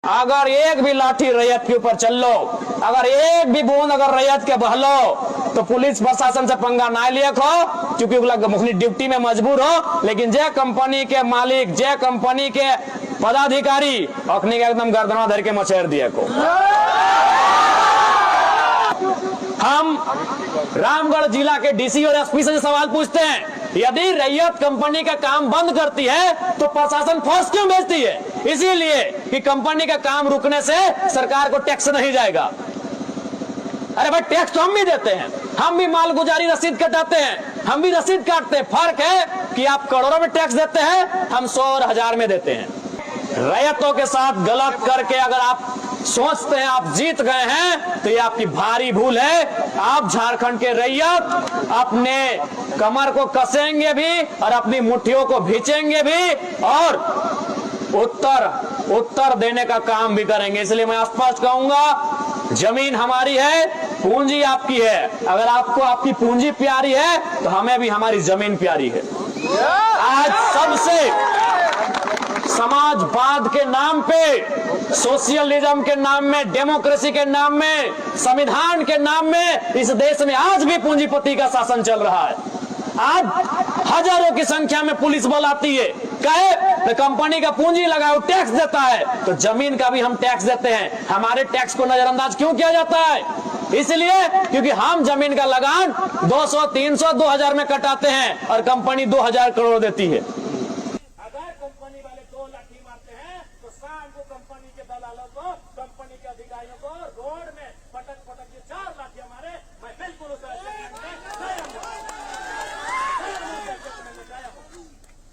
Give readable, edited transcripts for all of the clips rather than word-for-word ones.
अगर एक भी लाठी रैयत के ऊपर चल लो, अगर एक भी बूंद अगर रैयत के बहलो, तो पुलिस प्रशासन से पंगा ना लिए खो, क्योंकि अपनी ड्यूटी में मजबूर हो। लेकिन जे कंपनी के मालिक, जे कंपनी के पदाधिकारी अखनी के एकदम गर्दना धर के मचेर दिए को। हम रामगढ़ जिला के डीसी और एसपी से सवाल पूछते हैं, यदि रैयत कंपनी का काम बंद करती है तो प्रशासन फोर्स क्यों भेजती है? इसीलिए कि कंपनी का काम रुकने से सरकार को टैक्स नहीं जाएगा। अरे भाई, टैक्स तो हम भी देते हैं, हम भी मालगुजारी रसीद कटाते हैं, हम भी रसीद काटते हैं। फर्क है कि आप करोड़ों में टैक्स देते हैं, हम 100 और 1000 में देते हैं। रैयतों के साथ गलत करके अगर आप सोचते हैं आप जीत गए हैं, तो ये आपकी भारी भूल है। आप झारखंड के रैयत अपने कमर को कसेंगे भी और अपनी मुट्ठियों को भींचेंगे भी और उत्तर देने का काम भी करेंगे। इसलिए मैं स्पष्ट कहूंगा, जमीन हमारी है, पूंजी आपकी है। अगर आपको आपकी पूंजी प्यारी है तो हमें भी हमारी जमीन प्यारी है। आज सबसे समाजवाद के नाम पे, सोशलिज्म के नाम में, डेमोक्रेसी के नाम में, संविधान के नाम में इस देश में आज भी पूंजीपति का शासन चल रहा है। आज हजारों की संख्या में पुलिस बल आती है, कहे तो कंपनी का पूंजी लगाओ, टैक्स देता है, तो जमीन का भी हम टैक्स देते हैं। हमारे टैक्स को नजरअंदाज क्यों किया जाता है? इसलिए क्योंकि हम जमीन का लगान 200, 300, 2000 में कटाते हैं और कंपनी 2000 करोड़ देती है। अगर कंपनी वाले 2 लाठी मारते हैं तो शाम को कंपनी के दलालों को, कंपनी के अधिकारियों को रोड में पटक के 4 लाठी मारे, मैं बिल्कुल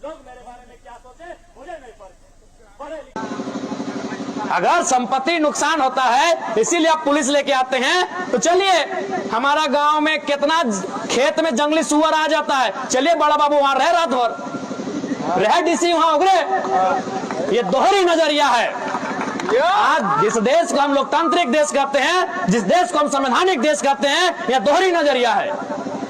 लोग मेरे बारे में क्या सोचे मुझे नहीं पता। अगर संपत्ति नुकसान होता है इसीलिए आप पुलिस लेके आते हैं, तो चलिए, हमारा गांव में कितना खेत में जंगली सुअर आ जाता है, चलिए बड़ा बाबू वहां रहे, रात भर रहे, डीसी वहां उगरे। ये दोहरी नजरिया है। आज जिस देश को हम लोकतांत्रिक देश कहते हैं, जिस देश को हम संवैधानिक देश कहते हैं, यह दोहरी नजरिया है।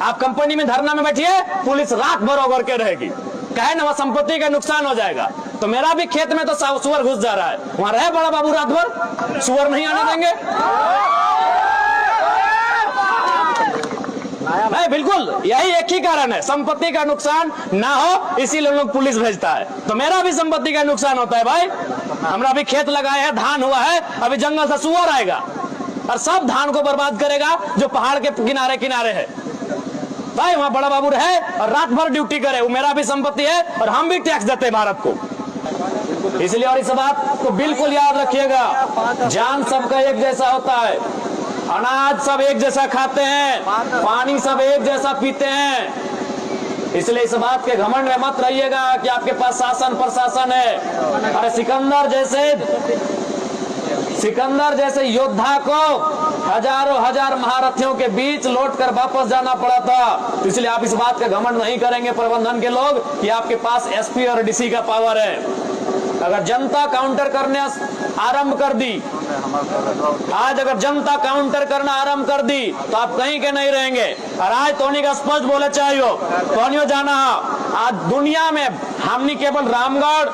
आप कंपनी में धरना में बैठिए, पुलिस रात भर उगर के रहेगी, कहे ना वह संपत्ति का नुकसान हो जाएगा। तो मेरा भी खेत में तो सुअर घुस जा रहा है, वहां रहे बड़ा बाबू रात भर, सुअर नहीं आने देंगे। नहीं, बिल्कुल यही एक ही कारण है, संपत्ति का नुकसान ना हो इसीलिए लोग पुलिस भेजता है। तो मेरा भी संपत्ति का नुकसान होता है भाई, हमरा भी खेत लगाए है, धान हुआ है, अभी जंगल से सुअर आएगा और सब धान को बर्बाद करेगा जो पहाड़ के किनारे है। भाई वहां बड़ा बाबू रहे और रात भर ड्यूटी करे, वो मेरा भी संपत्ति है और हम भी टैक्स देते हैं भारत को। इसलिए और इस बात को बिल्कुल याद रखिएगा, जान सबका एक जैसा होता है, अनाज सब एक जैसा खाते हैं, पानी सब एक जैसा पीते हैं। इसलिए इस बात के घमंड में मत रहिएगा कि आपके पास शासन प्रशासन है। अरे सिकंदर जैसे योद्धा को हजार महारथियों के बीच लौटकर वापस जाना पड़ा था। इसलिए आप इस बात का घमंड नहीं करेंगे प्रबंधन के लोग कि आपके पास एसपी और डीसी का पावर है। अगर जनता काउंटर करने आरंभ कर दी, आज अगर जनता काउंटर करना आरंभ कर दी तो आप कहीं के नहीं रहेंगे। और आज तोनी का स्पष्ट बोले चाहिए, तोनियो जाना, आज दुनिया में हमनी केवल रामगढ़,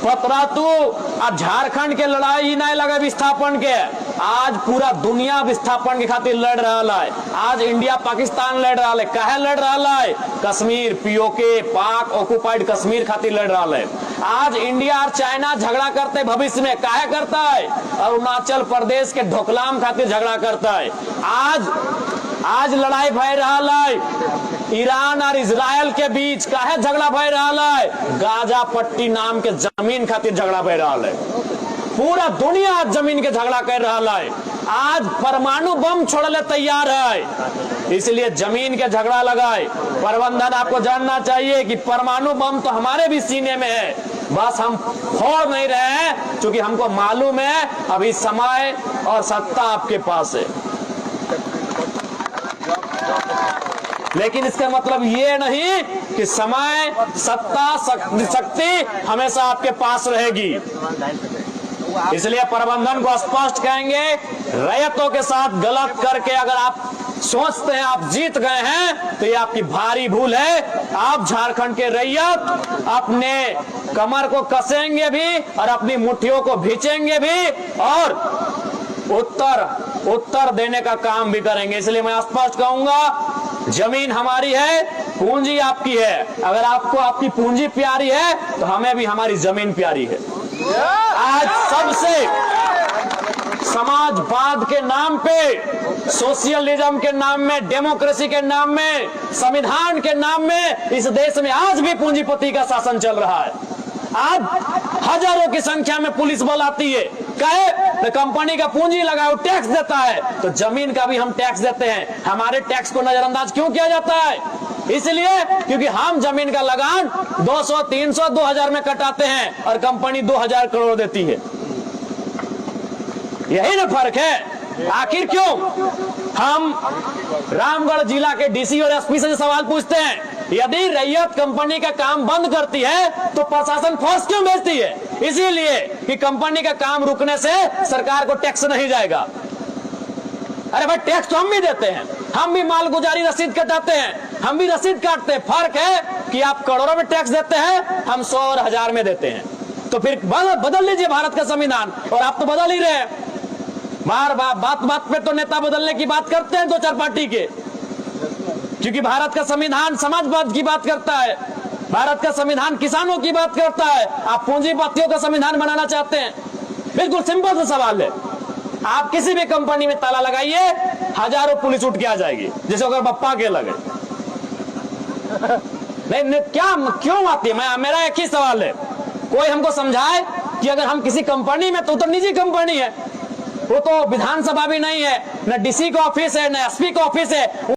पतरातू और झारखंड के लड़ाई ही नहीं लगे विस्थापन के, आज पूरा दुनिया विस्थापन के खातिर लड़ रहा है। आज इंडिया पाकिस्तान लड़ रहा है, काहे लड़ रहा है? कश्मीर, पीओके, पाक ऑक्युपाइड कश्मीर खातिर लड़ रहा है। आज इंडिया और चाइना झगड़ा करते भविष्य में, काहे करता है? अरुणाचल प्रदेश के ढोकलाम खातिर झगड़ा करता है। आज लड़ाई भय रहा है ईरान और इजराइल के बीच, काहे झगड़ा भय रहा है? गाजा पट्टी नाम के जमीन खातिर झगड़ा भय रहा है। पूरा दुनिया आज जमीन के झगड़ा कर रहा है। आज परमाणु बम छोड़ने तैयार है, इसलिए जमीन के झगड़ा लगाए। प्रबंधन आपको जानना चाहिए कि परमाणु बम तो हमारे भी सीने में है, बस हम फोड़ नहीं रहे हैं, क्योंकि हमको मालूम है अभी समय और सत्ता आपके पास है। लेकिन इसका मतलब ये नहीं कि समय, सत्ता, शक्ति हमेशा आपके पास रहेगी। इसलिए प्रबंधन को स्पष्ट कहेंगे, रैयतों के साथ गलत करके अगर आप सोचते हैं आप जीत गए हैं, तो ये आपकी भारी भूल है। आप झारखंड के रैयत अपने कमर को कसेंगे भी और अपनी मुट्ठियों को भींचेंगे भी और उत्तर देने का काम भी करेंगे। इसलिए मैं स्पष्ट कहूंगा, जमीन हमारी है, पूंजी आपकी है। अगर आपको आपकी पूंजी प्यारी है तो हमें भी हमारी जमीन प्यारी है। आज सबसे समाजवाद के नाम पे, सोशलिज्म के नाम में, डेमोक्रेसी के नाम में, संविधान के नाम में इस देश में आज भी पूंजीपति का शासन चल रहा है। आज हजारों की संख्या में पुलिस बल आती है, कहे तो कंपनी का पूंजी लगाओ, टैक्स देता है, तो जमीन का भी हम टैक्स देते हैं। हमारे टैक्स को नजरअंदाज क्यों किया जाता है? इसलिए क्योंकि हम जमीन का लगान 200, 300, 2000 में कटाते हैं और कंपनी 2000 करोड़ देती है। यही ना फर्क है। आखिर क्यों हम रामगढ़ जिला के डीसी और एसपी से सवाल पूछते हैं, यदि रैयत कंपनी का काम बंद करती है तो प्रशासन फोर्स क्यों भेजती है? इसीलिए कि कंपनी का काम रुकने से सरकार को टैक्स नहीं जाएगा। अरे भाई, टैक्स तो हम भी देते हैं, हम भी मालगुजारी रसीद कटाते हैं, हम भी रसीद काटते हैं। फर्क है कि आप करोड़ों में टैक्स देते हैं, हम 100 और 1000 में देते हैं। तो फिर बदल लीजिए भारत का संविधान, और आप तो बदल ही रहे हैं। बार बार बात पे तो नेता बदलने की बात करते हैं 2-4 पार्टी के, क्योंकि भारत का संविधान समाजवाद की बात करता है, भारत का संविधान किसानों की बात करता है। आप पूंजीपतियों का संविधान बनाना चाहते हैं। बिल्कुल सिंपल सा सवाल है, आप किसी भी कंपनी में ताला लगाइए, हजारों पुलिस उठ के आ जाएगी, जैसे अगर बप्पा के लगे। नहीं, क्या क्यों आती है? मेरा एक ही सवाल है, कोई हमको समझाए कि अगर हम किसी कंपनी में, तो निजी कंपनी है, वो तो विधानसभा भी नहीं है, न डीसी का ऑफिस है, न एसपी का ऑफिस है।